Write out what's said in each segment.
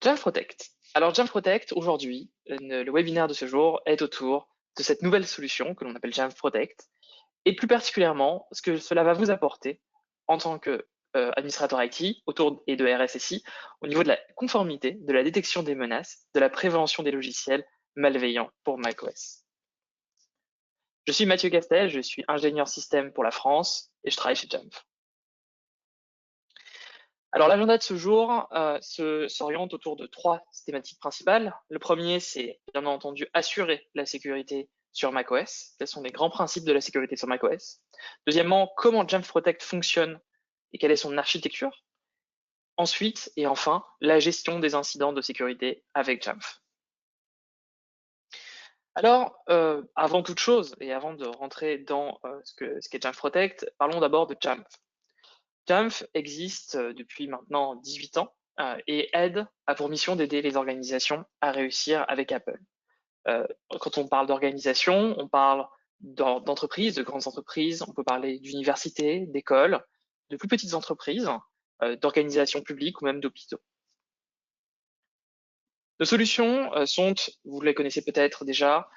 Jamf Protect. Alors Jamf Protect, aujourd'hui, le webinaire de ce jour est autour de cette nouvelle solution que l'on appelle Jamf Protect, et plus particulièrement ce que cela va vous apporter en tant que administrateur IT autour et de RSSI au niveau de la conformité, de la détection des menaces, de la prévention des logiciels malveillants pour macOS. Je suis Mathieu Castel, je suis ingénieur système pour la France et je travaille chez Jamf. Alors l'agenda de ce jour s'oriente autour de trois thématiques principales. Le premier, c'est bien entendu assurer la sécurité sur macOS. Quels sont les grands principes de la sécurité sur macOS? Deuxièmement, comment Jamf Protect fonctionne et quelle est son architecture? Ensuite, et enfin, la gestion des incidents de sécurité avec Jamf. Alors, avant toute chose, et avant de rentrer dans ce qu'est Jamf Protect, parlons d'abord de Jamf. Jamf existe depuis maintenant 18 ans et a pour mission d'aider les organisations à réussir avec Apple. Quand on parle d'organisation, on parle d'entreprises, de grandes entreprises, on peut parler d'universités, d'écoles, de plus petites entreprises, d'organisations publiques ou même d'hôpitaux. Nos solutions sont, vous les connaissez peut-être déjà,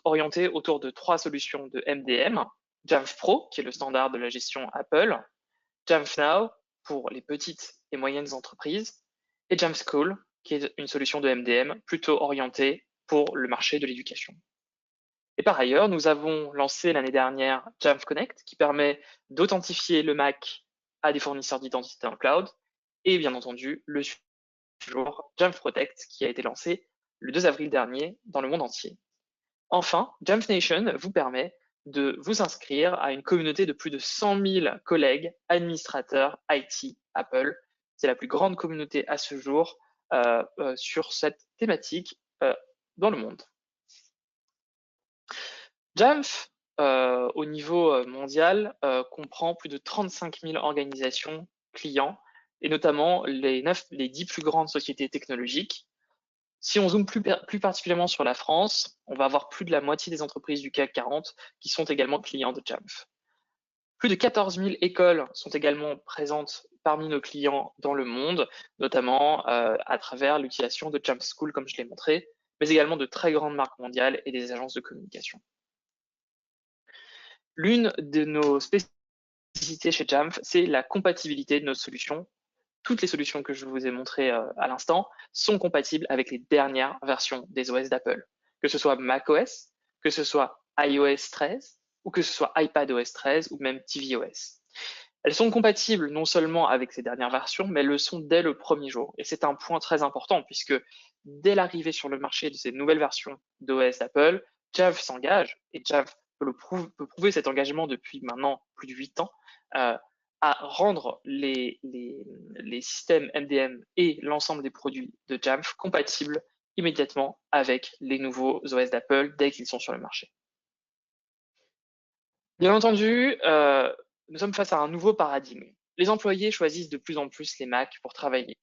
orientées autour de trois solutions de MDM. Jamf Pro, qui est le standard de la gestion Apple, Jamf Now pour les petites et moyennes entreprises, et Jamf School, qui est une solution de MDM plutôt orientée pour le marché de l'éducation. Et par ailleurs, nous avons lancé l'année dernière Jamf Connect, qui permet d'authentifier le Mac à des fournisseurs d'identité en cloud, et bien entendu, le jour Jamf Protect, qui a été lancé le 2 avril dernier dans le monde entier. Enfin, Jamf Nation vous permet de vous inscrire à une communauté de plus de 100 000 collègues, administrateurs IT Apple. C'est la plus grande communauté à ce jour sur cette thématique dans le monde. Jamf, au niveau mondial, comprend plus de 35 000 organisations clients, et notamment les 10 plus grandes sociétés technologiques. Si on zoome plus particulièrement sur la France, on va avoir plus de la moitié des entreprises du CAC 40 qui sont également clients de Jamf. Plus de 14 000 écoles sont également présentes parmi nos clients dans le monde, notamment à travers l'utilisation de Jamf School, comme je l'ai montré, mais également de très grandes marques mondiales et des agences de communication. L'une de nos spécificités chez Jamf, c'est la compatibilité de nos solutions. Toutes les solutions que je vous ai montrées à l'instant sont compatibles avec les dernières versions des OS d'Apple, que ce soit macOS, que ce soit iOS 13, ou que ce soit iPadOS 13 ou même tvOS. Elles sont compatibles non seulement avec ces dernières versions, mais elles le sont dès le premier jour. Et c'est un point très important puisque dès l'arrivée sur le marché de ces nouvelles versions d'OS d'Apple, Jamf s'engage, et Jamf peut prouver cet engagement depuis maintenant plus de 8 ans, à rendre les systèmes MDM et l'ensemble des produits de Jamf compatibles immédiatement avec les nouveaux OS d'Apple dès qu'ils sont sur le marché. Bien entendu, nous sommes face à un nouveau paradigme. Les employés choisissent de plus en plus les Mac pour travailler.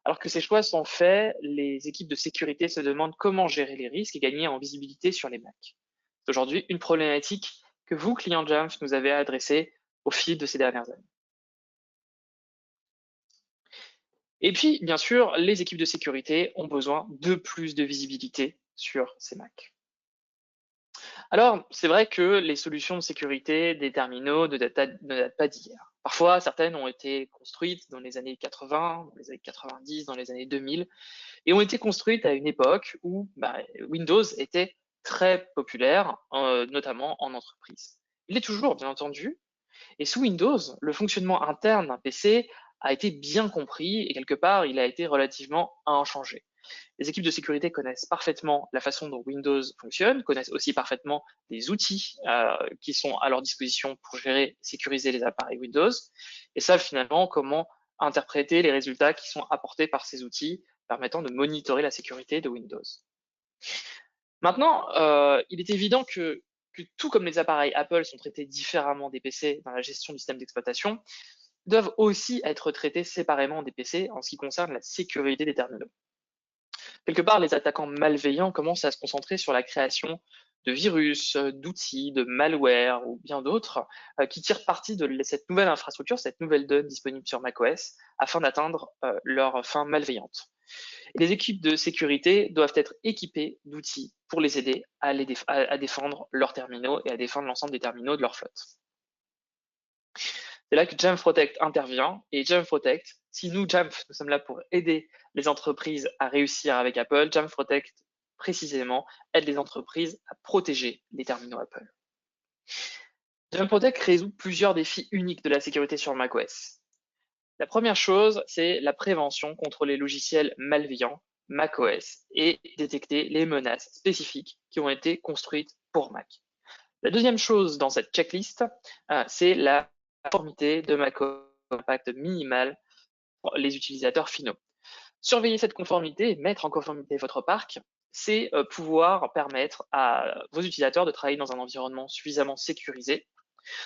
Alors que ces choix sont faits, les équipes de sécurité se demandent comment gérer les risques et gagner en visibilité sur les Macs. C'est aujourd'hui une problématique que vous, clients Jamf, nous avez adressée au fil de ces dernières années. Et puis, bien sûr, les équipes de sécurité ont besoin de plus de visibilité sur ces Macs. Alors, c'est vrai que les solutions de sécurité des terminaux ne datent pas d'hier. Parfois, certaines ont été construites dans les années 80, dans les années 90, dans les années 2000, et ont été construites à une époque où Windows était très populaire, notamment en entreprise. Il est toujours, bien entendu, et sous Windows, le fonctionnement interne d'un PC a été bien compris et quelque part, il a été relativement inchangé. Les équipes de sécurité connaissent parfaitement la façon dont Windows fonctionne, connaissent aussi parfaitement les outils qui sont à leur disposition pour gérer et sécuriser les appareils Windows, et savent finalement comment interpréter les résultats qui sont apportés par ces outils permettant de monitorer la sécurité de Windows. Maintenant, il est évident que tout comme les appareils Apple sont traités différemment des PC dans la gestion du système d'exploitation, doivent aussi être traités séparément des PC en ce qui concerne la sécurité des terminaux. Quelque part, les attaquants malveillants commencent à se concentrer sur la création de virus, d'outils, de malware ou bien d'autres qui tirent parti de cette nouvelle infrastructure, cette nouvelle donne disponible sur macOS afin d'atteindre leur fin malveillante. Et les équipes de sécurité doivent être équipées d'outils pour les aider à défendre leurs terminaux et à défendre l'ensemble des terminaux de leur flotte. C'est là que Jamf Protect intervient. Et Jamf Protect, si nous, Jamf, nous sommes là pour aider les entreprises à réussir avec Apple, Jamf Protect, précisément, aide les entreprises à protéger les terminaux Apple. Jamf Protect résout plusieurs défis uniques de la sécurité sur macOS. La première chose, c'est la prévention contre les logiciels malveillants macOS et détecter les menaces spécifiques qui ont été construites pour Mac. La deuxième chose dans cette checklist, c'est la conformité de macOS impact minimal pour les utilisateurs finaux. Surveiller cette conformité, mettre en conformité votre parc, c'est pouvoir permettre à vos utilisateurs de travailler dans un environnement suffisamment sécurisé,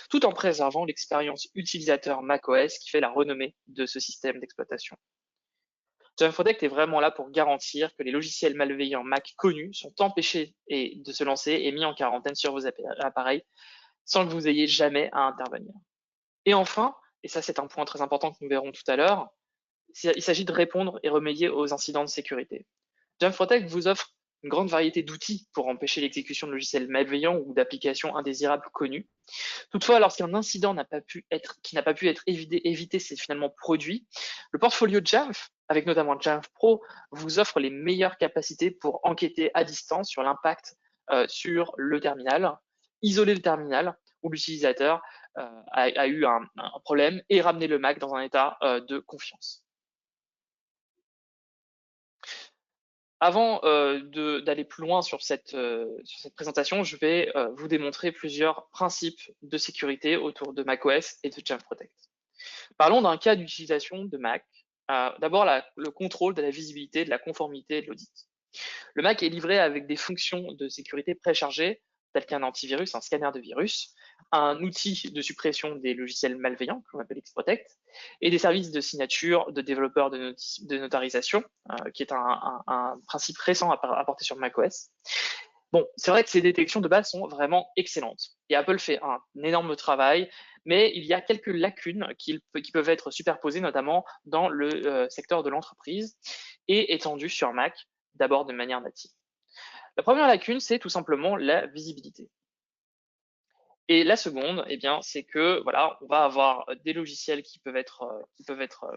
tout en préservant l'expérience utilisateur macOS qui fait la renommée de ce système d'exploitation. Jamf Protect est vraiment là pour garantir que les logiciels malveillants Mac connus sont empêchés de se lancer et mis en quarantaine sur vos appareils sans que vous ayez jamais à intervenir. Et enfin, et ça c'est un point très important que nous verrons tout à l'heure, il s'agit de répondre et remédier aux incidents de sécurité. Jamf Protect vous offre une grande variété d'outils pour empêcher l'exécution de logiciels malveillants ou d'applications indésirables connues. Toutefois, lorsqu'un incident qui n'a pas pu être évité s'est finalement produit, le portfolio Jamf, avec notamment Jamf Pro, vous offre les meilleures capacités pour enquêter à distance sur l'impact sur le terminal, isoler le terminal où l'utilisateur a eu un problème et ramener le Mac dans un état de confiance. Avant d'aller plus loin sur cette présentation, je vais vous démontrer plusieurs principes de sécurité autour de macOS et de Jamf Protect. Parlons d'un cas d'utilisation de Mac. D'abord, le contrôle de la visibilité, de la conformité et de l'audit. Le Mac est livré avec des fonctions de sécurité préchargées, telles qu'un antivirus, un scanner de virus, un outil de suppression des logiciels malveillants, qu'on appelle Xprotect, et des services de signature de développeurs de notarisation, qui est un principe récent apporté sur macOS. Bon, c'est vrai que ces détections de base sont vraiment excellentes. Et Apple fait un énorme travail, mais il y a quelques lacunes qui peuvent être superposées, notamment dans le secteur de l'entreprise et étendues sur Mac, d'abord de manière native. La première lacune, c'est tout simplement la visibilité. Et la seconde, eh bien, c'est que voilà, on va avoir des logiciels qui peuvent être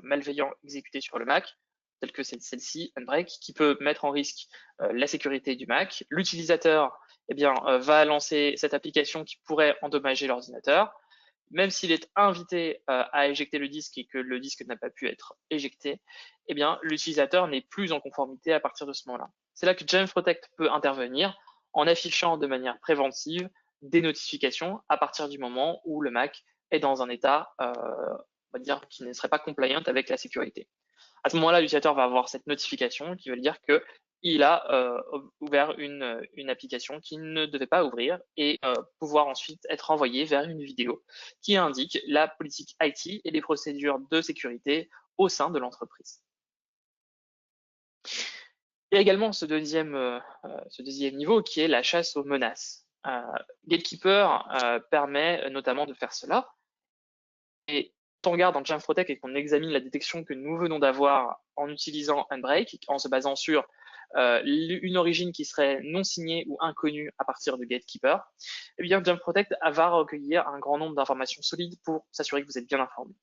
malveillants exécutés sur le Mac, tels que celle-ci, Unbreak, qui peut mettre en risque la sécurité du Mac. L'utilisateur, eh bien, va lancer cette application qui pourrait endommager l'ordinateur. Même s'il est invité à éjecter le disque et que le disque n'a pas pu être éjecté, eh bien, l'utilisateur n'est plus en conformité à partir de ce moment-là. C'est là que Jamf Protect peut intervenir en affichant de manière préventive des notifications à partir du moment où le Mac est dans un état, on va dire, qui ne serait pas compliant avec la sécurité. À ce moment-là, l'utilisateur va avoir cette notification qui veut dire qu'il a ouvert une application qu'il ne devait pas ouvrir et pouvoir ensuite être envoyé vers une vidéo qui indique la politique IT et les procédures de sécurité au sein de l'entreprise. Il y a également ce deuxième niveau qui est la chasse aux menaces. Gatekeeper permet notamment de faire cela. Et quand on regarde dans Jamf Protect et qu'on examine la détection que nous venons d'avoir en utilisant Unbreak, en se basant sur une origine qui serait non signée ou inconnue à partir de Gatekeeper, eh bien Jamf Protect va recueillir un grand nombre d'informations solides pour s'assurer que vous êtes bien informé.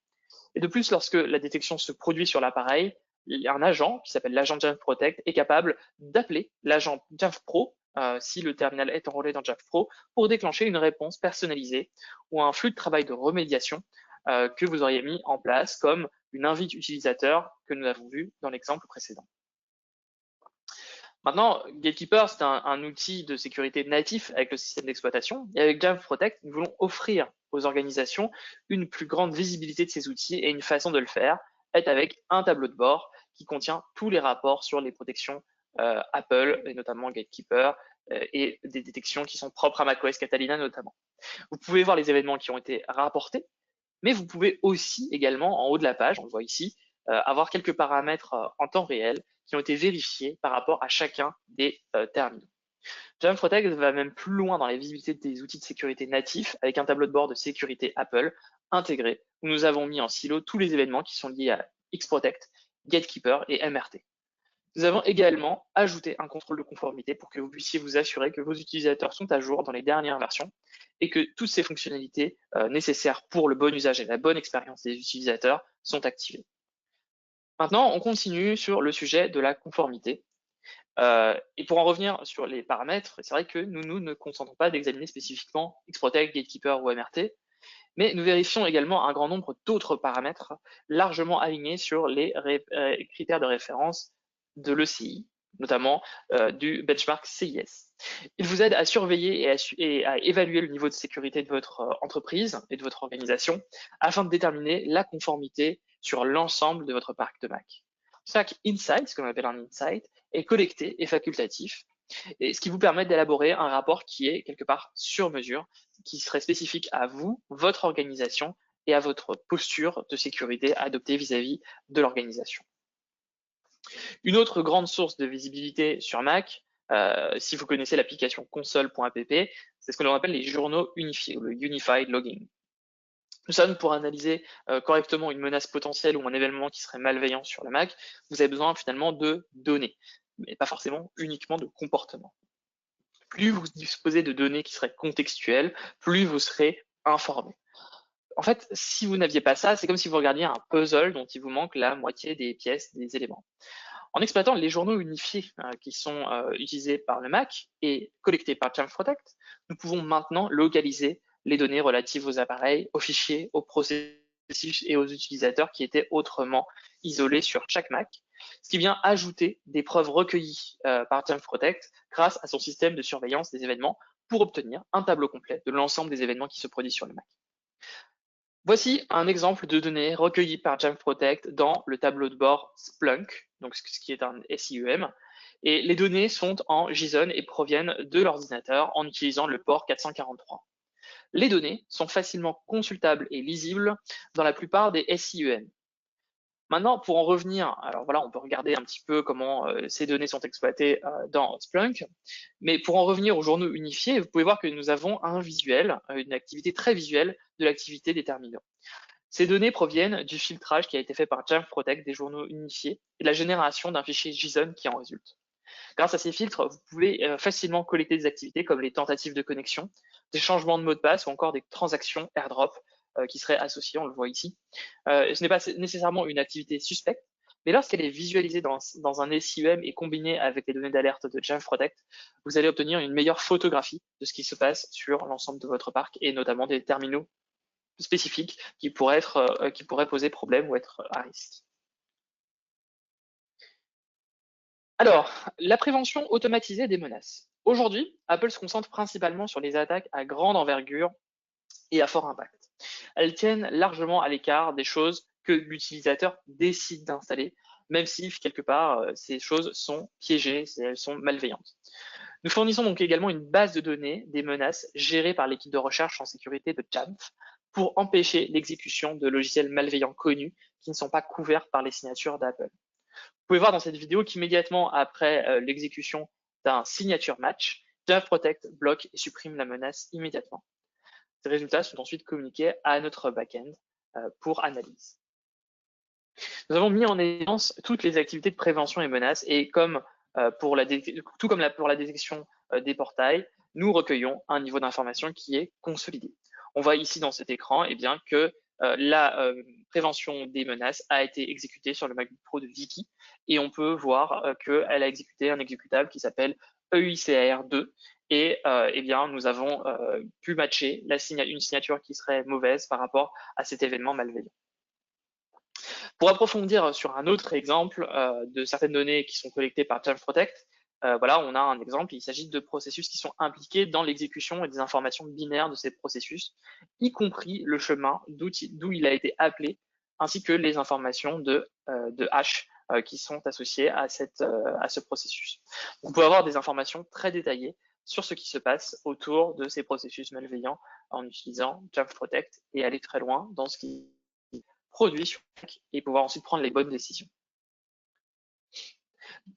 Et de plus, lorsque la détection se produit sur l'appareil, un agent qui s'appelle l'agent Jamf Protect est capable d'appeler l'agent Jamf Pro si le terminal est enrôlé dans Jamf Pro pour déclencher une réponse personnalisée ou un flux de travail de remédiation que vous auriez mis en place comme une invite utilisateur que nous avons vu dans l'exemple précédent. Maintenant, Gatekeeper, c'est un outil de sécurité natif avec le système d'exploitation. Et avec Jamf Protect, nous voulons offrir aux organisations une plus grande visibilité de ces outils et une façon de le faire est avec un tableau de bord qui contient tous les rapports sur les protections Apple, et notamment Gatekeeper, et des détections qui sont propres à macOS Catalina notamment. Vous pouvez voir les événements qui ont été rapportés, mais vous pouvez aussi également, en haut de la page, on le voit ici, avoir quelques paramètres en temps réel qui ont été vérifiés par rapport à chacun des terminaux. Jamf Protect va même plus loin dans la visibilité des outils de sécurité natifs avec un tableau de bord de sécurité Apple intégré où nous avons mis en silo tous les événements qui sont liés à Xprotect, Gatekeeper et MRT. Nous avons également ajouté un contrôle de conformité pour que vous puissiez vous assurer que vos utilisateurs sont à jour dans les dernières versions et que toutes ces fonctionnalités nécessaires pour le bon usage et la bonne expérience des utilisateurs sont activées. Maintenant, on continue sur le sujet de la conformité. Et pour en revenir sur les paramètres, c'est vrai que nous ne consentons pas d'examiner spécifiquement Xprotect, Gatekeeper ou MRT, mais nous vérifions également un grand nombre d'autres paramètres largement alignés sur les critères de référence de l'ECI, notamment du benchmark CIS. Il vous aide à surveiller et à évaluer le niveau de sécurité de votre entreprise et de votre organisation afin de déterminer la conformité sur l'ensemble de votre parc de Mac. Chaque insight, ce qu'on appelle un insight, est collecté et facultatif, et ce qui vous permet d'élaborer un rapport qui est quelque part sur mesure, qui serait spécifique à vous, votre organisation et à votre posture de sécurité adoptée vis-à-vis de l'organisation. Une autre grande source de visibilité sur Mac, si vous connaissez l'application console.app, c'est ce que l'on appelle les journaux unifiés, ou le Unified Logging. Nous sommes pour analyser correctement une menace potentielle ou un événement qui serait malveillant sur le Mac, vous avez besoin finalement de données, mais pas forcément uniquement de comportement. Plus vous disposez de données qui seraient contextuelles, plus vous serez informé. En fait, si vous n'aviez pas ça, c'est comme si vous regardiez un puzzle dont il vous manque la moitié des pièces, des éléments. En exploitant les journaux unifiés qui sont utilisés par le Mac et collectés par Jamf Protect, nous pouvons maintenant localiser les données relatives aux appareils, aux fichiers, aux processus et aux utilisateurs qui étaient autrement isolés sur chaque Mac, ce qui vient ajouter des preuves recueillies par Jamf Protect grâce à son système de surveillance des événements pour obtenir un tableau complet de l'ensemble des événements qui se produisent sur le Mac. Voici un exemple de données recueillies par Jamf Protect dans le tableau de bord Splunk, donc ce qui est un SIEM. Et les données sont en JSON et proviennent de l'ordinateur en utilisant le port 443. Les données sont facilement consultables et lisibles dans la plupart des SIEM. Maintenant, pour en revenir, alors voilà, on peut regarder un petit peu comment ces données sont exploitées dans Splunk, mais pour en revenir aux journaux unifiés, vous pouvez voir que nous avons un visuel, une activité très visuelle de l'activité des terminaux. Ces données proviennent du filtrage qui a été fait par Jamf Protect des journaux unifiés et de la génération d'un fichier JSON qui en résulte. Grâce à ces filtres, vous pouvez facilement collecter des activités comme les tentatives de connexion, des changements de mot de passe ou encore des transactions AirDrop qui seraient associées, on le voit ici. Ce n'est pas nécessairement une activité suspecte, mais lorsqu'elle est visualisée dans un SIEM et combinée avec les données d'alerte de Jamf Protect, vous allez obtenir une meilleure photographie de ce qui se passe sur l'ensemble de votre parc et notamment des terminaux spécifiques qui pourraient poser problème ou être à risque. Alors, la prévention automatisée des menaces. Aujourd'hui, Apple se concentre principalement sur les attaques à grande envergure et à fort impact. Elles tiennent largement à l'écart des choses que l'utilisateur décide d'installer, même si quelque part ces choses sont piégées, elles sont malveillantes. Nous fournissons donc également une base de données des menaces gérée par l'équipe de recherche en sécurité de Jamf pour empêcher l'exécution de logiciels malveillants connus qui ne sont pas couverts par les signatures d'Apple. Vous pouvez voir dans cette vidéo qu'immédiatement après l'exécution d'un signature match, Jamf Protect bloque et supprime la menace immédiatement. Ces résultats sont ensuite communiqués à notre back-end pour analyse. Nous avons mis en évidence toutes les activités de prévention et menaces et pour la détection des portails, nous recueillons un niveau d'information qui est consolidé. On voit ici dans cet écran que la prévention des menaces a été exécutée sur le MacBook Pro de Vicky et on peut voir qu'elle a exécuté un exécutable qui s'appelle EICAR2 et nous avons pu matcher une signature qui serait mauvaise par rapport à cet événement malveillant. Pour approfondir sur un autre exemple de certaines données qui sont collectées par Jamf Protect, voilà, on a un exemple, il s'agit de processus qui sont impliqués dans l'exécution et des informations binaires de ces processus, y compris le chemin d'où il a été appelé, ainsi que les informations de hash qui sont associées à ce processus. On peut avoir des informations très détaillées sur ce qui se passe autour de ces processus malveillants en utilisant Jamf Protect et aller très loin dans ce qui produit sur Mac et pouvoir ensuite prendre les bonnes décisions.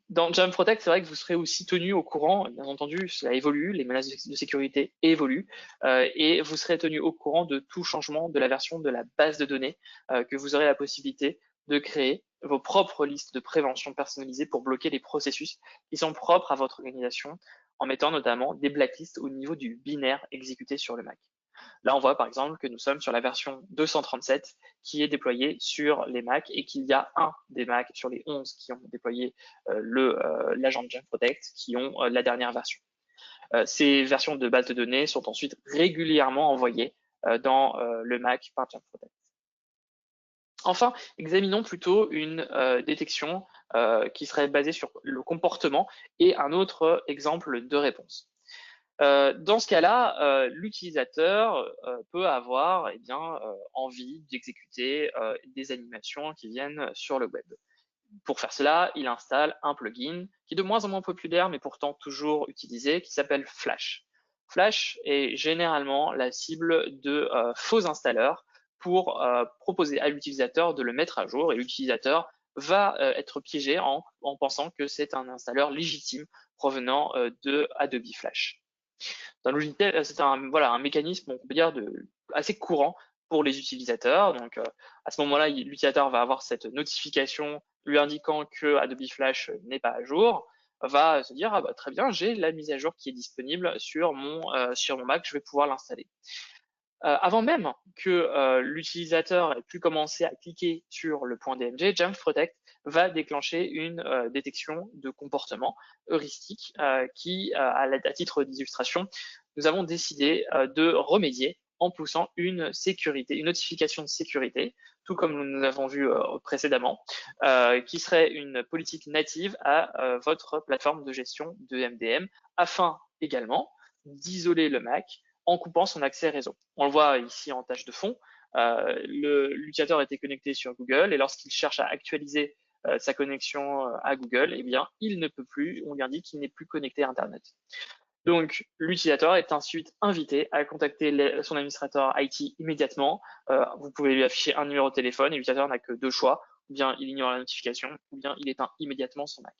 Dans Jamf Protect, c'est vrai que vous serez aussi tenu au courant, bien entendu, cela évolue, les menaces de sécurité évoluent, et vous serez tenu au courant de tout changement de la version de la base de données que vous aurez la possibilité de créer vos propres listes de prévention personnalisées pour bloquer les processus qui sont propres à votre organisation, en mettant notamment des blacklists au niveau du binaire exécuté sur le Mac. Là, on voit par exemple que nous sommes sur la version 237 qui est déployée sur les Mac et qu'il y a un des Mac sur les 11 qui ont déployé l'agent de Jamf Protect qui ont la dernière version. Ces versions de base de données sont ensuite régulièrement envoyées dans le Mac par Jamf Protect. Enfin, examinons plutôt une détection qui serait basée sur le comportement et un autre exemple de réponse. Dans ce cas-là, l'utilisateur peut avoir envie d'exécuter des animations qui viennent sur le web. Pour faire cela, il installe un plugin qui est de moins en moins populaire, mais pourtant toujours utilisé, qui s'appelle Flash. Flash est généralement la cible de faux installeurs pour proposer à l'utilisateur de le mettre à jour, et l'utilisateur va être piégé en pensant que c'est un installeur légitime provenant de Adobe Flash. Dans le logiciel, c'est un mécanisme, on peut dire, assez courant pour les utilisateurs. Donc, à ce moment-là, l'utilisateur va avoir cette notification lui indiquant que Adobe Flash n'est pas à jour, va se dire, ah bah, très bien, j'ai la mise à jour qui est disponible sur mon Mac, je vais pouvoir l'installer. Avant même que l'utilisateur ait pu commencer à cliquer sur le point DMG, Jamf Protect va déclencher une détection de comportement heuristique qui, à titre d'illustration, nous avons décidé de remédier en poussant une notification de sécurité, tout comme nous avons vu précédemment, qui serait une politique native à votre plateforme de gestion de MDM, afin également d'isoler le Mac en coupant son accès réseau. On le voit ici en tâche de fond. L'utilisateur était connecté sur Google et lorsqu'il cherche à actualiser sa connexion à Google, eh bien, il ne peut plus, on lui indique qu'il n'est plus connecté à Internet. Donc, l'utilisateur est ensuite invité à contacter son administrateur IT immédiatement. Vous pouvez lui afficher un numéro de téléphone et l'utilisateur n'a que deux choix. Ou bien il ignore la notification, ou bien il éteint immédiatement son Mac.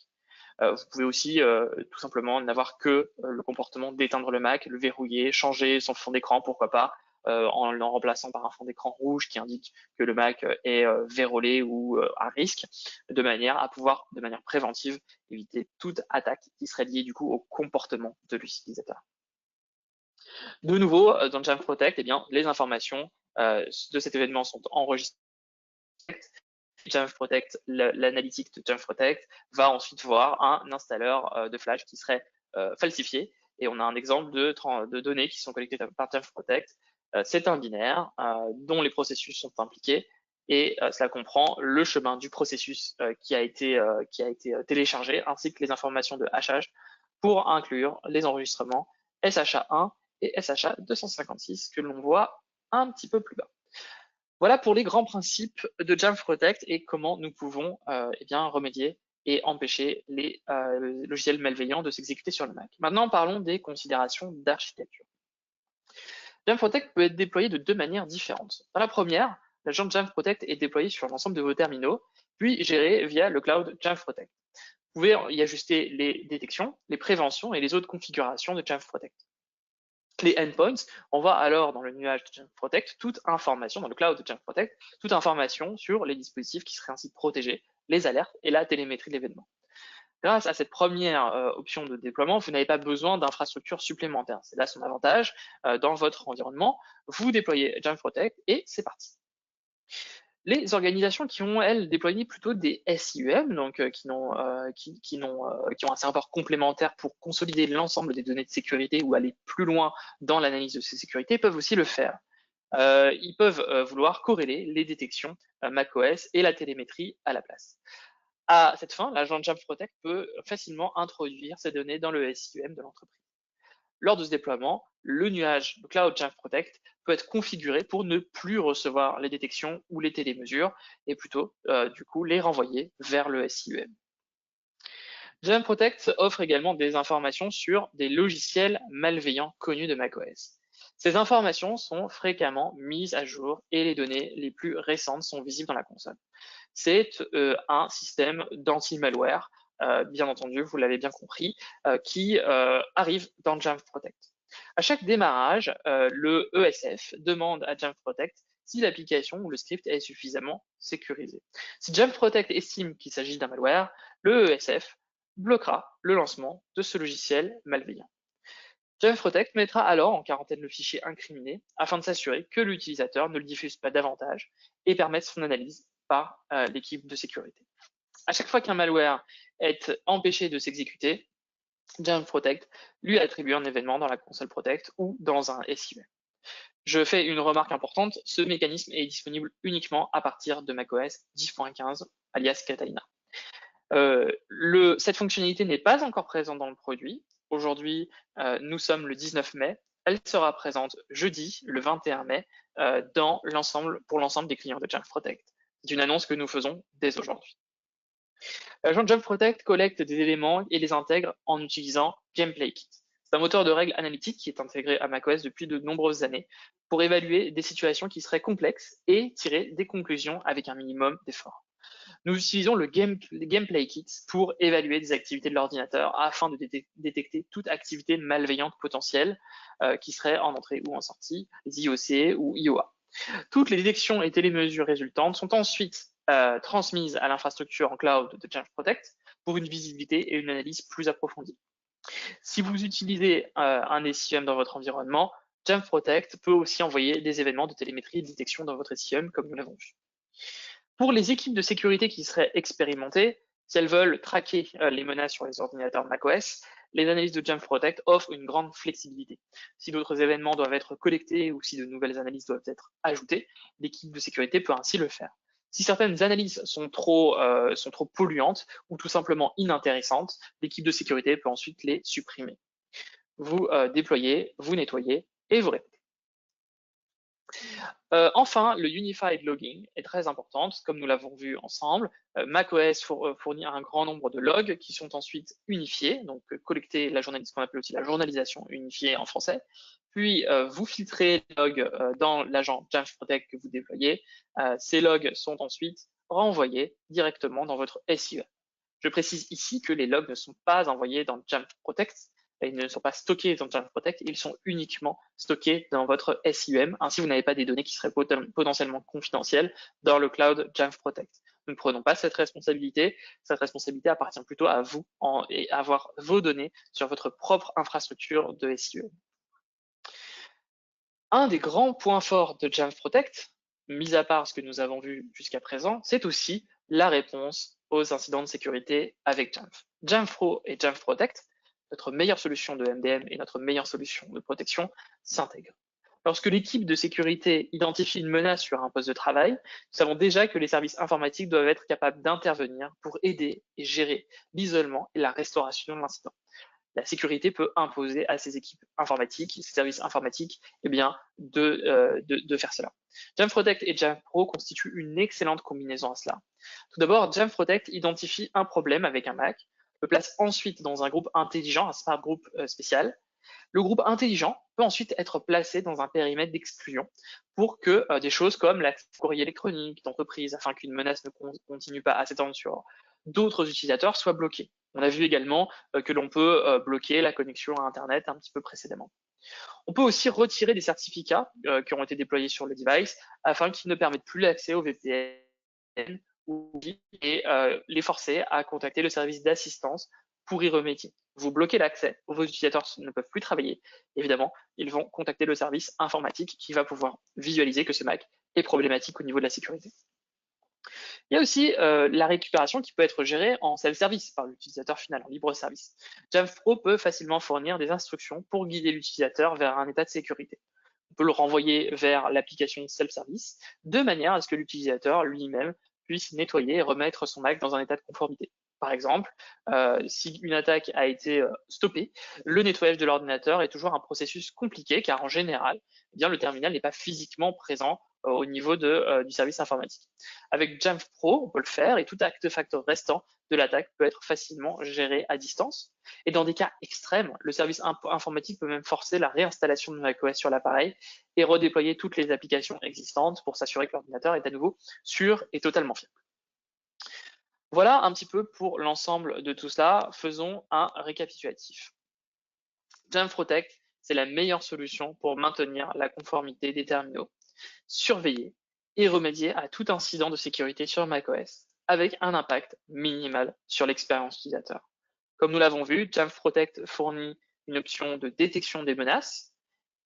Vous pouvez aussi tout simplement n'avoir que le comportement d'éteindre le Mac, le verrouiller, changer son fond d'écran, pourquoi pas, en le remplaçant par un fond d'écran rouge qui indique que le Mac est vérolé ou à risque, de manière à pouvoir, de manière préventive, éviter toute attaque qui serait liée du coup au comportement de l'utilisateur. De nouveau, dans Jamf Protect, eh bien, les informations de cet événement sont enregistrées. Jamf Protect, l'analytique de Jamf Protect va ensuite voir un installeur de Flash qui serait falsifié. Et on a un exemple de données qui sont collectées par Jamf Protect. C'est un binaire dont les processus sont impliqués et cela comprend le chemin du processus qui a été téléchargé ainsi que les informations de hachage pour inclure les enregistrements SHA-1 et SHA-256 que l'on voit un petit peu plus bas. Voilà pour les grands principes de Jamf Protect et comment nous pouvons remédier et empêcher les logiciels malveillants de s'exécuter sur le Mac. Maintenant, parlons des considérations d'architecture. Jamf Protect peut être déployé de deux manières différentes. Dans la première, l'agent Jamf Protect est déployé sur l'ensemble de vos terminaux, puis géré via le cloud Jamf Protect. Vous pouvez y ajuster les détections, les préventions et les autres configurations de Jamf Protect. Les endpoints, on voit alors dans le nuage de Jamf Protect toute information, dans le cloud de Jamf Protect, toute information sur les dispositifs qui seraient ainsi protégés, les alertes et la télémétrie de l'événement. Grâce à cette première option de déploiement, vous n'avez pas besoin d'infrastructures supplémentaires. C'est là son avantage. Dans votre environnement, vous déployez Jamf Protect et c'est parti. Les organisations qui ont, elles, déployé plutôt des SIEM, donc qui ont un serveur complémentaire pour consolider l'ensemble des données de sécurité ou aller plus loin dans l'analyse de ces sécurités, peuvent aussi le faire. Ils peuvent vouloir corréler les détections macOS et la télémétrie à la place. À cette fin, l'agent Jamf Protect peut facilement introduire ces données dans le SIEM de l'entreprise. Lors de ce déploiement, le nuage Cloud Jamf Protect peut être configuré pour ne plus recevoir les détections ou les télémesures et plutôt, du coup, les renvoyer vers le SIEM. Jamf Protect offre également des informations sur des logiciels malveillants connus de macOS. Ces informations sont fréquemment mises à jour et les données les plus récentes sont visibles dans la console. C'est un système d'anti-malware, bien entendu, vous l'avez bien compris, qui arrive dans Jamf Protect. À chaque démarrage, le ESF demande à Jamf Protect si l'application ou le script est suffisamment sécurisé. Si Jamf Protect estime qu'il s'agit d'un malware, le ESF bloquera le lancement de ce logiciel malveillant. Jamf Protect mettra alors en quarantaine le fichier incriminé afin de s'assurer que l'utilisateur ne le diffuse pas davantage et permette son analyse par l'équipe de sécurité. À chaque fois qu'un malware est empêché de s'exécuter, Jamf Protect lui attribue un événement dans la console Protect ou dans un SUM. Je fais une remarque importante, ce mécanisme est disponible uniquement à partir de macOS 10.15, alias Catalina. Cette fonctionnalité n'est pas encore présente dans le produit. Aujourd'hui, nous sommes le 19 mai. Elle sera présente jeudi, le 21 mai, pour l'ensemble des clients de Jamf Protect. C'est une annonce que nous faisons dès aujourd'hui. L'agent Jamf Protect collecte des éléments et les intègre en utilisant GameplayKit. C'est un moteur de règles analytique qui est intégré à macOS depuis de nombreuses années pour évaluer des situations qui seraient complexes et tirer des conclusions avec un minimum d'effort. Nous utilisons le GameplayKit pour évaluer des activités de l'ordinateur afin de détecter toute activité malveillante potentielle qui serait en entrée ou en sortie, les IOC ou IOA. Toutes les détections et télémesures résultantes sont ensuite transmises à l'infrastructure en cloud de Jamf Protect pour une visibilité et une analyse plus approfondie. Si vous utilisez un SIEM dans votre environnement, Jamf Protect peut aussi envoyer des événements de télémétrie et de détection dans votre SIEM, comme nous l'avons vu. Pour les équipes de sécurité qui seraient expérimentées, si elles veulent traquer les menaces sur les ordinateurs macOS, les analyses de Jamf Protect offrent une grande flexibilité. Si d'autres événements doivent être collectés ou si de nouvelles analyses doivent être ajoutées, l'équipe de sécurité peut ainsi le faire. Si certaines analyses sont trop polluantes ou tout simplement inintéressantes, l'équipe de sécurité peut ensuite les supprimer. Vous déployez, vous nettoyez et vous répétez. Enfin, le Unified Logging est très important, comme nous l'avons vu ensemble. macOS fournit un grand nombre de logs qui sont ensuite unifiés, donc collecter ce qu'on appelle aussi la journalisation unifiée en français. Puis, vous filtrez les logs dans l'agent Jamf Protect que vous déployez. Ces logs sont ensuite renvoyés directement dans votre SIEM. Je précise ici que les logs ne sont pas envoyés dans Jamf Protect, ils ne sont pas stockés dans Jamf Protect, ils sont uniquement stockés dans votre SIEM. Ainsi, vous n'avez pas des données qui seraient potentiellement confidentielles dans le cloud Jamf Protect. Nous ne prenons pas cette responsabilité. Cette responsabilité appartient plutôt à vous et à avoir vos données sur votre propre infrastructure de SIEM. Un des grands points forts de Jamf Protect, mis à part ce que nous avons vu jusqu'à présent, c'est aussi la réponse aux incidents de sécurité avec Jamf. Jamf Pro et Jamf Protect, notre meilleure solution de MDM et notre meilleure solution de protection, s'intègrent. Lorsque l'équipe de sécurité identifie une menace sur un poste de travail, nous savons déjà que les services informatiques doivent être capables d'intervenir pour aider et gérer l'isolement et la restauration de l'incident. La sécurité peut imposer à ces équipes informatiques, ces services informatiques, de faire cela. Jamf Protect et Jamf Pro constituent une excellente combinaison à cela. Tout d'abord, Jamf Protect identifie un problème avec un Mac, le place ensuite dans un groupe intelligent, un smart group spécial. Le groupe intelligent peut ensuite être placé dans un périmètre d'exclusion pour que des choses comme l'accès au courrier électronique d'entreprise, afin qu'une menace ne continue pas à s'étendre sur d'autres utilisateurs, soient bloquées. On a vu également que l'on peut bloquer la connexion à Internet un petit peu précédemment. On peut aussi retirer des certificats qui ont été déployés sur le device afin qu'ils ne permettent plus l'accès au VPN et les forcer à contacter le service d'assistance pour y remédier. Vous bloquez l'accès, vos utilisateurs ne peuvent plus travailler. Évidemment, ils vont contacter le service informatique qui va pouvoir visualiser que ce Mac est problématique au niveau de la sécurité. Il y a aussi la récupération qui peut être gérée en self-service par l'utilisateur final, en libre service. Jamf Pro peut facilement fournir des instructions pour guider l'utilisateur vers un état de sécurité. On peut le renvoyer vers l'application self-service de manière à ce que l'utilisateur lui-même puisse nettoyer et remettre son Mac dans un état de conformité. Par exemple, si une attaque a été stoppée, le nettoyage de l'ordinateur est toujours un processus compliqué car en général, eh bien, le terminal n'est pas physiquement présent au niveau du service informatique. Avec Jamf Pro, on peut le faire et tout artefact restant de l'attaque peut être facilement géré à distance. Et dans des cas extrêmes, le service informatique peut même forcer la réinstallation de macOS sur l'appareil et redéployer toutes les applications existantes pour s'assurer que l'ordinateur est à nouveau sûr et totalement fiable. Voilà un petit peu pour l'ensemble de tout cela. Faisons un récapitulatif. Jamf Protect, c'est la meilleure solution pour maintenir la conformité des terminaux. Surveiller et remédier à tout incident de sécurité sur macOS avec un impact minimal sur l'expérience utilisateur. Comme nous l'avons vu, Jamf Protect fournit une option de détection des menaces,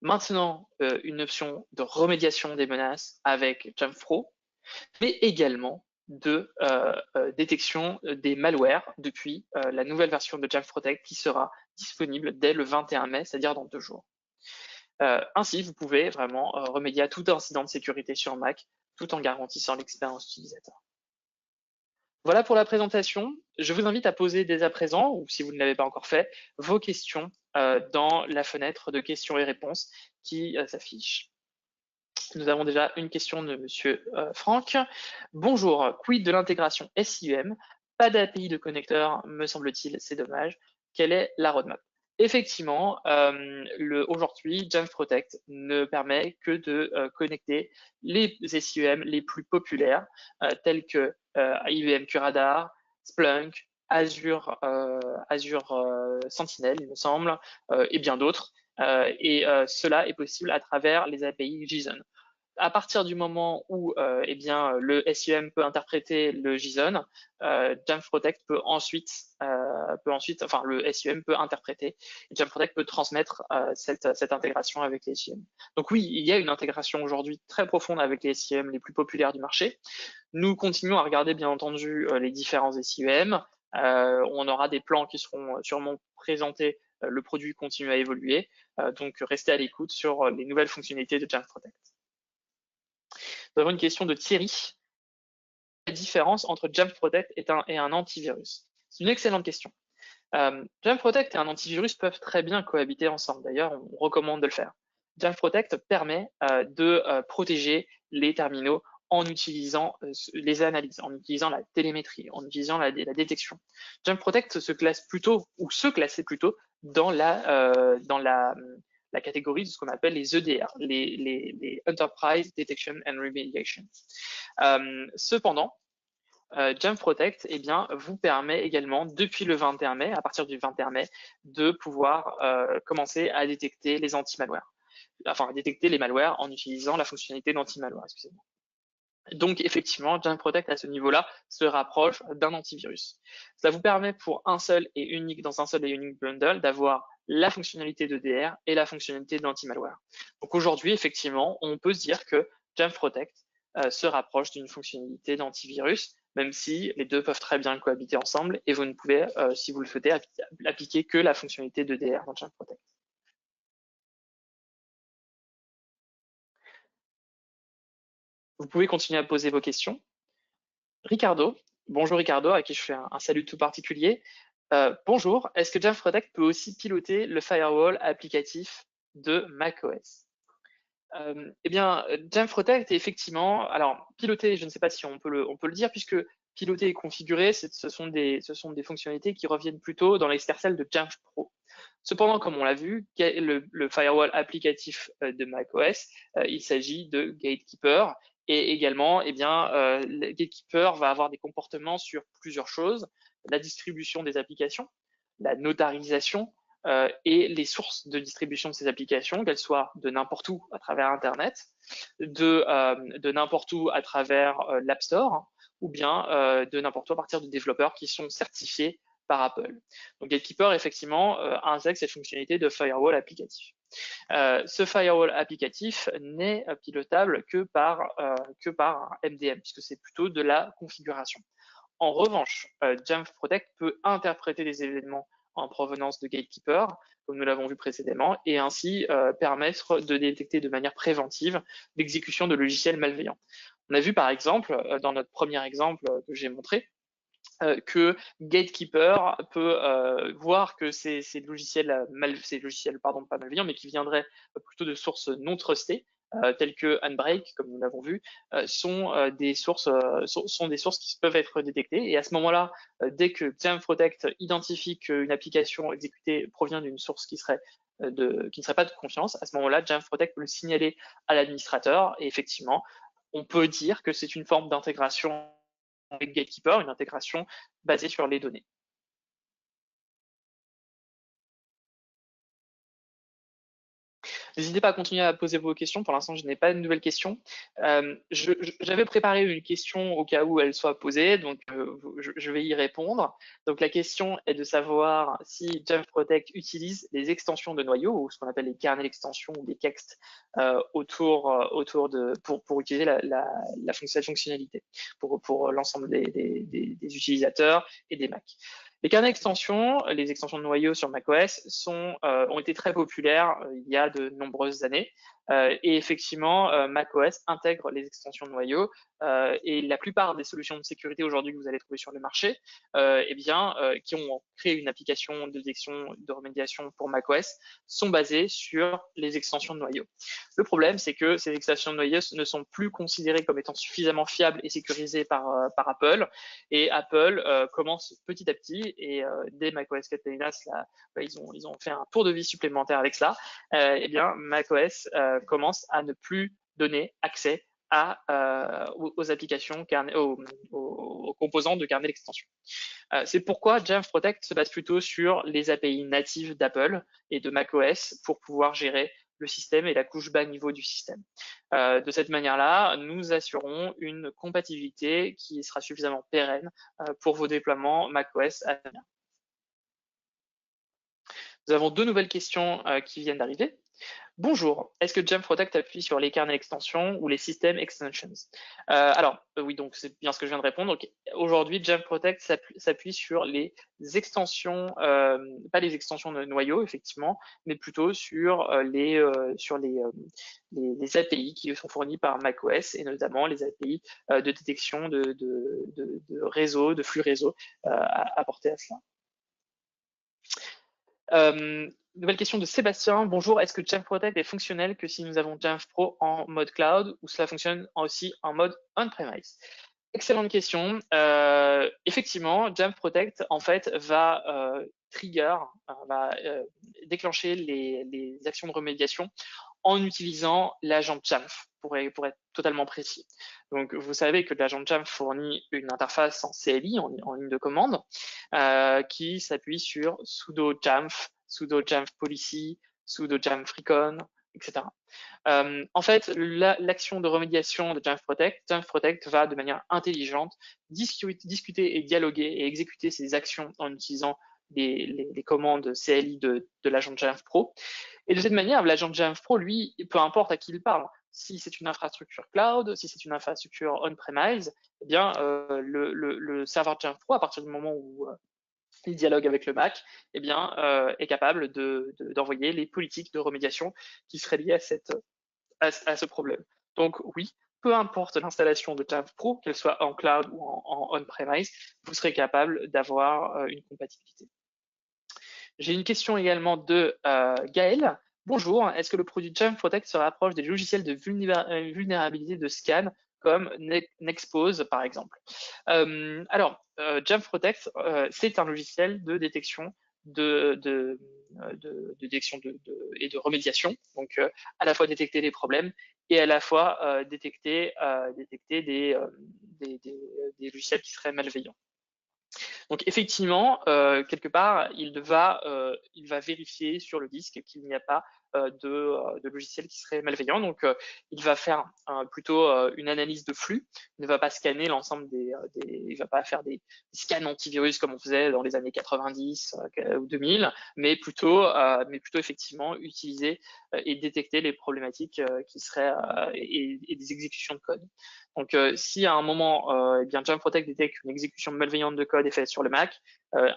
maintenant une option de remédiation des menaces avec Jamf Pro, mais également de détection des malwares depuis la nouvelle version de Jamf Protect qui sera disponible dès le 21 mai, c'est-à-dire dans 2 jours. Ainsi, vous pouvez vraiment remédier à tout incident de sécurité sur Mac tout en garantissant l'expérience utilisateur. Voilà pour la présentation. Je vous invite à poser dès à présent, ou si vous ne l'avez pas encore fait, vos questions dans la fenêtre de questions et réponses qui s'affiche. Nous avons déjà une question de Monsieur Franck. Bonjour, quid de l'intégration SIEM? Pas d'API de connecteur, me semble-t-il, c'est dommage. Quelle est la roadmap? Effectivement, aujourd'hui, Jamf Protect ne permet que de connecter les SIEM les plus populaires, tels que IBM QRadar, Splunk, Azure Sentinel, il me semble, et bien d'autres. Cela est possible à travers les API JSON. À partir du moment où le SIEM peut interpréter le JSON, Jamf Protect peut ensuite, le SIEM peut interpréter, et Jamf Protect peut transmettre cette intégration avec les SIEM. Donc oui, il y a une intégration aujourd'hui très profonde avec les SIEM les plus populaires du marché. Nous continuons à regarder bien entendu les différents SIEM. On aura des plans qui seront sûrement présentés. Le produit continue à évoluer, donc restez à l'écoute sur les nouvelles fonctionnalités de Jamf Protect. Nous avons une question de Thierry. La différence entre Jamf Protect et un antivirus? C'est une excellente question. Jamf Protect et un antivirus peuvent très bien cohabiter ensemble. D'ailleurs, on recommande de le faire. Jamf Protect permet de protéger les terminaux en utilisant les analyses, en utilisant la télémétrie, en utilisant la détection. Jamf Protect se classe plutôt, ou se classait plutôt, dans la catégorie de ce qu'on appelle les EDR, les Enterprise Detection and Remediation. Cependant, Jamf Protect vous permet également, depuis le 21 mai, à partir du 21 mai, de pouvoir commencer à détecter les anti-malwares. Enfin, à détecter les malwares en utilisant la fonctionnalité d'anti-malware, excusez-moi. Donc, effectivement, Jamf Protect, à ce niveau-là, se rapproche d'un antivirus. Ça vous permet pour un seul et unique, dans un seul et unique bundle, d'avoir la fonctionnalité d'EDR et la fonctionnalité d'anti-malware. Donc, aujourd'hui, effectivement, on peut se dire que Jamf Protect se rapproche d'une fonctionnalité d'antivirus, même si les deux peuvent très bien cohabiter ensemble et vous ne pouvez, si vous le souhaitez, appliquer que la fonctionnalité d'EDR dans Jamf Protect. Vous pouvez continuer à poser vos questions. Ricardo, bonjour Ricardo, à qui je fais un salut tout particulier. Bonjour, est-ce que Jamf Protect peut aussi piloter le firewall applicatif de macOS? Jamf Protect est effectivement, alors piloter, je ne sais pas si on peut le dire, puisque piloter et configurer, ce sont des fonctionnalités qui reviennent plutôt dans l'escarcelle de Jamf Pro. Cependant, comme on l'a vu, le firewall applicatif de macOS, il s'agit de Gatekeeper, et également, le Gatekeeper va avoir des comportements sur plusieurs choses: la distribution des applications, la notarisation, et les sources de distribution de ces applications, qu'elles soient de n'importe où à travers Internet, de n'importe où à travers l'App Store, ou bien de n'importe où à partir de développeurs qui sont certifiés par Apple. Donc Gatekeeper, effectivement, intègre cette fonctionnalité de firewall applicatif. Ce firewall applicatif n'est pilotable que par un MDM, puisque c'est plutôt de la configuration. En revanche, Jamf Protect peut interpréter des événements en provenance de Gatekeeper, comme nous l'avons vu précédemment, et ainsi permettre de détecter de manière préventive l'exécution de logiciels malveillants. On a vu par exemple, dans notre premier exemple que j'ai montré, que Gatekeeper peut voir que ces logiciels pas malveillants, mais qui viendraient plutôt de sources non trustées, telles que Unbreak, comme nous l'avons vu, sont des sources qui peuvent être détectées. Et à ce moment-là, dès que Jamf Protect identifie qu'une application exécutée provient d'une source qui ne serait pas de confiance, à ce moment-là, Jamf Protect peut le signaler à l'administrateur. Et effectivement, on peut dire que c'est une forme d'intégration avec Gatekeeper, une intégration basée sur les données. N'hésitez pas à continuer à poser vos questions. Pour l'instant, je n'ai pas de nouvelles questions. J'avais préparé une question au cas où elle soit posée, donc je vais y répondre. Donc la question est de savoir si Jamf Protect utilise les extensions de noyaux, ou ce qu'on appelle les kernels extensions ou des kexts, pour utiliser cette fonctionnalité pour l'ensemble des utilisateurs et des Mac. Les kernels extensions, les extensions de noyaux sur macOS ont été très populaires il y a de nombreuses années. Et effectivement, macOS intègre les extensions de noyaux et la plupart des solutions de sécurité aujourd'hui que vous allez trouver sur le marché, qui ont créé une application de détection de remédiation pour macOS, sont basées sur les extensions de noyaux. Le problème, c'est que ces extensions de noyaux ne sont plus considérées comme étant suffisamment fiables et sécurisées par Apple. Et Apple commence petit à petit, et dès macOS Catalyst, ils ont fait un tour de vie supplémentaire avec cela. macOS commence à ne plus donner accès aux applications, aux composants de kernel extension. C'est pourquoi Jamf Protect se base plutôt sur les API natives d'Apple et de macOS pour pouvoir gérer le système et la couche bas niveau du système. De cette manière-là, nous assurons une compatibilité qui sera suffisamment pérenne pour vos déploiements macOS à venir. Nous avons deux nouvelles questions qui viennent d'arriver. Bonjour, est-ce que Jamf Protect appuie sur les kernel extensions ou les system extensions? Oui, donc c'est bien ce que je viens de répondre. Aujourd'hui, Jamf Protect s'appuie sur les extensions, pas les extensions de noyaux, effectivement, mais plutôt sur les API qui sont fournis par macOS, et notamment les API de détection de réseau, de flux réseau apportés à cela. Nouvelle question de Sébastien. Bonjour, est-ce que Jamf Protect est fonctionnel que si nous avons Jamf Pro en mode cloud, ou cela fonctionne aussi en mode on-premise? Excellente question. Effectivement, Jamf Protect en fait va déclencher les actions de remédiation en utilisant l'agent Jamf, pour être totalement précis. Donc, vous savez que l'agent Jamf fournit une interface en CLI, en ligne de commande, qui s'appuie sur sudo Jamf policy, sudo Jamf recon, etc. En fait, l'action de remédiation de Jamf Protect va de manière intelligente discuter et dialoguer et exécuter ces actions en utilisant les commandes CLI de l'agent Jamf Pro. Et de cette manière, l'agent Jamf Pro, lui, peu importe à qui il parle, si c'est une infrastructure cloud, si c'est une infrastructure on-premise, eh bien, le serveur Jamf Pro, à partir du moment où il dialogue avec le Mac, eh bien, est capable d'envoyer les politiques de remédiation qui seraient liées à ce problème. Donc oui, peu importe l'installation de Jamf Pro, qu'elle soit en cloud ou en on-premise, vous serez capable d'avoir une compatibilité. J'ai une question également de Gaël. Bonjour, est-ce que le produit Jamf Protect se rapproche des logiciels de vulnérabilité de scan comme Nexpose par exemple? Jamf Protect, c'est un logiciel de détection de détection et de remédiation, donc à la fois détecter les problèmes et à la fois détecter des logiciels qui seraient malveillants. Donc effectivement, quelque part, il va vérifier sur le disque qu'il n'y a pas de logiciel qui serait malveillant. Donc il va faire plutôt une analyse de flux. Il ne va pas scanner l'ensemble il va pas faire des scans antivirus comme on faisait dans les années 90 ou 2000, mais plutôt effectivement utiliser et détecter les problématiques qui seraient et des exécutions de code. Donc, si à un moment, Jamf Protect détecte une exécution malveillante de code est faite sur le Mac,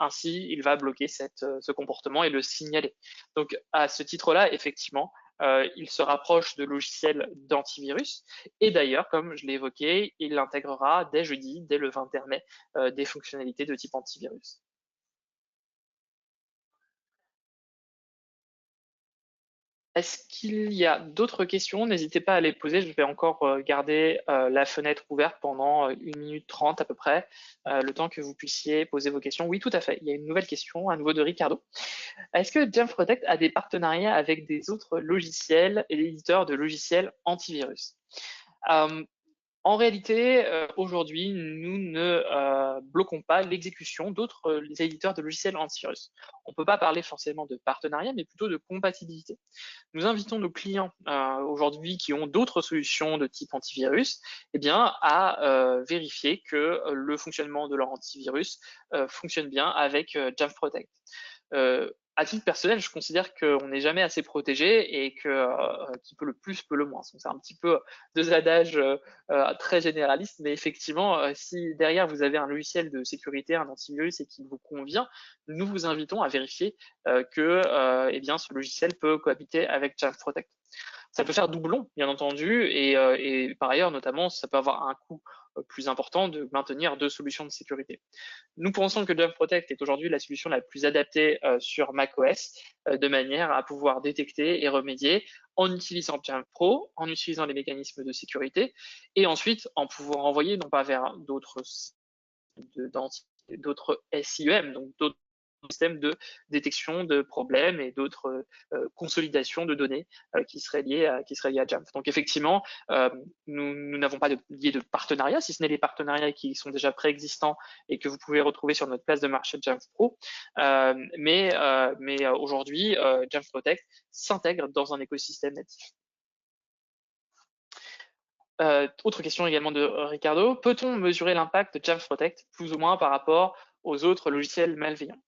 ainsi, il va bloquer ce comportement et le signaler. Donc, à ce titre-là, effectivement, il se rapproche de logiciels d'antivirus. Et d'ailleurs, comme je l'ai évoqué, il intégrera dès jeudi, dès le 21 mai, des fonctionnalités de type antivirus. Est-ce qu'il y a d'autres questions? N'hésitez pas à les poser. Je vais encore garder la fenêtre ouverte pendant 1 minute 30 à peu près, le temps que vous puissiez poser vos questions. Oui, tout à fait. Il y a une nouvelle question, à nouveau de Ricardo. Est-ce que Jamf Protect a des partenariats avec des autres logiciels et éditeurs de logiciels antivirus? En réalité, aujourd'hui, nous ne bloquons pas l'exécution d'autres éditeurs de logiciels antivirus. On ne peut pas parler forcément de partenariat, mais plutôt de compatibilité. Nous invitons nos clients aujourd'hui qui ont d'autres solutions de type antivirus, eh bien, à vérifier que le fonctionnement de leur antivirus fonctionne bien avec Jamf Protect. À titre personnel, je considère qu'on n'est jamais assez protégé et que qui peut le plus peut le moins. Donc, c'est un petit peu deux adages très généralistes, mais effectivement, si derrière vous avez un logiciel de sécurité, un antivirus et qu'il vous convient, nous vous invitons à vérifier que eh bien, ce logiciel peut cohabiter avec Jamf Protect. Ça peut faire doublon, bien entendu, et par ailleurs, notamment, ça peut avoir un coût plus important de maintenir deux solutions de sécurité. Nous pensons que Jamf Protect est aujourd'hui la solution la plus adaptée sur macOS, de manière à pouvoir détecter et remédier en utilisant Jamf Pro, en utilisant les mécanismes de sécurité, et ensuite en pouvant renvoyer non pas vers d'autres SIEM, donc d'autres systèmes de détection de problèmes et d'autres consolidations de données qui seraient liées à Jamf. Donc effectivement, nous n'avons pas de lié de partenariat, si ce n'est les partenariats qui sont déjà préexistants et que vous pouvez retrouver sur notre place de marché Jamf Pro. Mais aujourd'hui, Jamf Protect s'intègre dans un écosystème natif. Autre question également de Ricardo. Peut-on mesurer l'impact de Jamf Protect plus ou moins par rapport aux autres logiciels malveillants?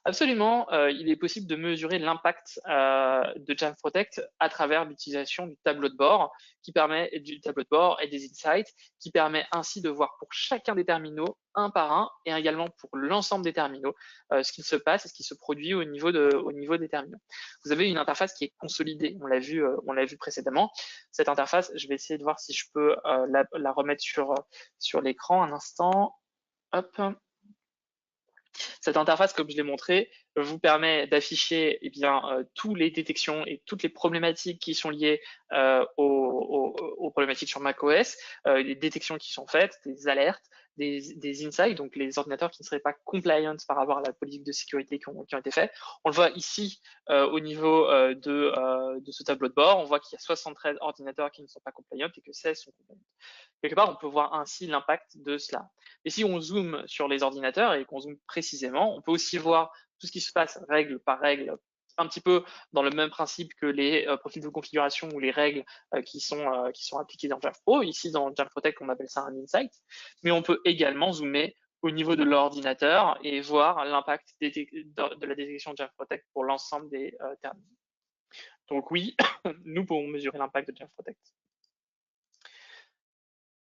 Absolument, il est possible de mesurer l'impact de Jamf Protect à travers l'utilisation du tableau de bord et des insights qui permet ainsi de voir pour chacun des terminaux un par un et également pour l'ensemble des terminaux ce qui se passe et ce qui se produit au niveau des terminaux. Vous avez une interface qui est consolidée, on l'a vu précédemment. Cette interface, je vais essayer de voir si je peux la remettre sur l'écran un instant. Hop. Cette interface, comme je l'ai montré, vous permet d'afficher toutes les détections et toutes les problématiques qui sont liées aux problématiques sur macOS, les détections qui sont faites, des alertes, des insights, donc les ordinateurs qui ne seraient pas compliant par rapport à la politique de sécurité qui ont été faits. On le voit ici au niveau de ce tableau de bord. On voit qu'il y a 73 ordinateurs qui ne sont pas compliant et que 16 sont compliant. Quelque part, on peut voir ainsi l'impact de cela. Et si on zoome sur les ordinateurs et qu'on zoome précisément, on peut aussi voir tout ce qui se passe règle par règle, un petit peu dans le même principe que les profils de configuration ou les règles qui sont appliquées dans Jamf Pro. Ici, dans Jamf Protect, on appelle ça un insight. Mais on peut également zoomer au niveau de l'ordinateur et voir l'impact de la détection de Jamf Protect pour l'ensemble des terminaux. Donc oui, nous pouvons mesurer l'impact de Jamf Protect.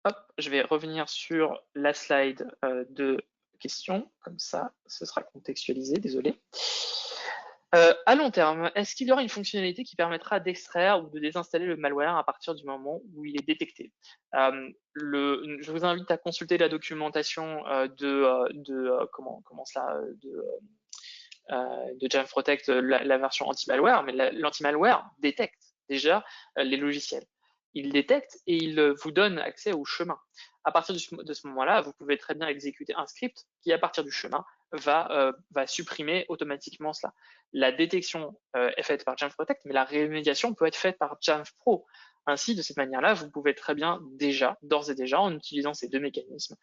Hop, je vais revenir sur la slide de questions, comme ça, ce sera contextualisé, désolé. À long terme, est-ce qu'il y aura une fonctionnalité qui permettra d'extraire ou de désinstaller le malware à partir du moment où il est détecté? Je vous invite à consulter la documentation de Jamf Protect, la version anti-malware, mais l'anti-malware détecte déjà les logiciels. Il détecte et il vous donne accès au chemin. À partir de ce moment-là, vous pouvez très bien exécuter un script qui, à partir du chemin, va supprimer automatiquement cela. La détection est faite par Jamf Protect, mais la remédiation peut être faite par Jamf Pro. Ainsi, de cette manière-là, vous pouvez très bien d'ores et déjà, en utilisant ces deux mécanismes,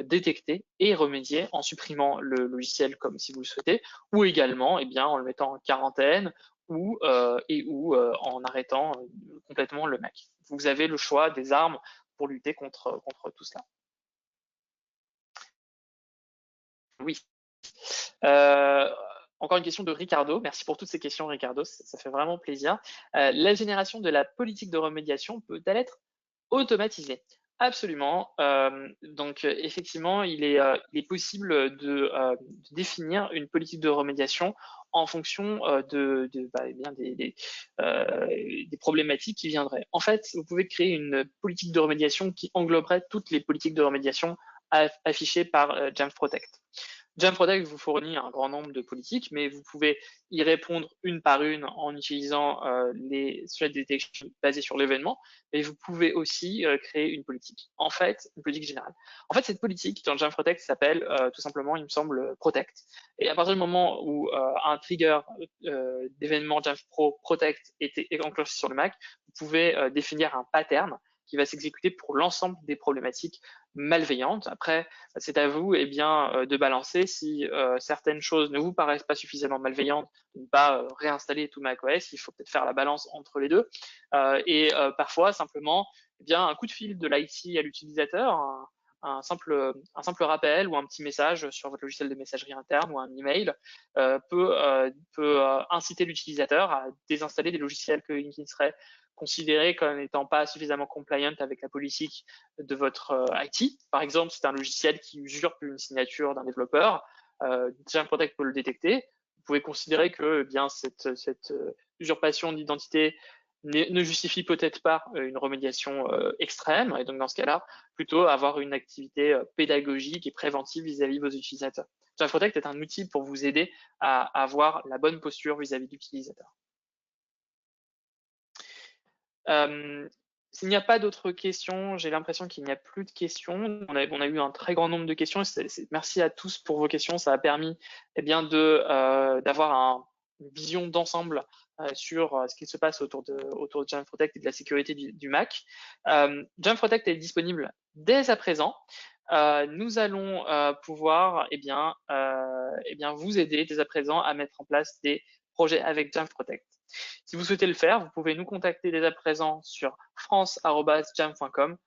détecter et remédier en supprimant le logiciel comme si vous le souhaitez, ou également en le mettant en quarantaine ou en arrêtant complètement le Mac. Vous avez le choix des armes pour lutter contre tout cela. Oui. Encore une question de Ricardo. Merci pour toutes ces questions, Ricardo. Ça fait vraiment plaisir. La génération de la politique de remédiation peut-elle être automatisée? Absolument. Donc, effectivement, il est possible de définir une politique de remédiation en fonction des problématiques qui viendraient. En fait, vous pouvez créer une politique de remédiation qui engloberait toutes les politiques de remédiation affichées par Jamf Protect. Jamf Protect vous fournit un grand nombre de politiques, mais vous pouvez y répondre une par une en utilisant les threat detection basés sur l'événement, mais vous pouvez aussi créer une politique. En fait, une politique générale. En fait, cette politique dans Jamf Protect s'appelle tout simplement, il me semble, Protect. Et à partir du moment où un trigger d'événement Jamf Pro Protect est enclenché sur le Mac, vous pouvez définir un pattern qui va s'exécuter pour l'ensemble des problématiques malveillantes. Après, c'est à vous de balancer si certaines choses ne vous paraissent pas suffisamment malveillantes, de ne pas réinstaller tout macOS. Il faut peut-être faire la balance entre les deux. Parfois, simplement, un coup de fil de l'IT à l'utilisateur, un simple rappel ou un petit message sur votre logiciel de messagerie interne ou un email peut inciter l'utilisateur à désinstaller des logiciels qui seraient considérés comme n'étant pas suffisamment compliant avec la politique de votre IT. Par exemple, c'est un logiciel qui usurpe une signature d'un développeur. Jamf Protect peut le détecter. Vous pouvez considérer que cette usurpation d'identité ne justifie peut-être pas une remédiation extrême, et donc dans ce cas-là, plutôt avoir une activité pédagogique et préventive vis-à-vis de vos utilisateurs. Jamf Protect est un outil pour vous aider à avoir la bonne posture vis-à-vis de l'utilisateur. S'il n'y a pas d'autres questions, j'ai l'impression qu'il n'y a plus de questions. On a eu un très grand nombre de questions. Merci à tous pour vos questions. Ça a permis d'avoir une vision d'ensemble sur ce qui se passe autour de Jamf Protect et de la sécurité du Mac. Jamf Protect est disponible dès à présent. Nous allons pouvoir vous aider dès à présent à mettre en place des projets avec Jamf Protect. Si vous souhaitez le faire, vous pouvez nous contacter dès à présent sur france@jamf.com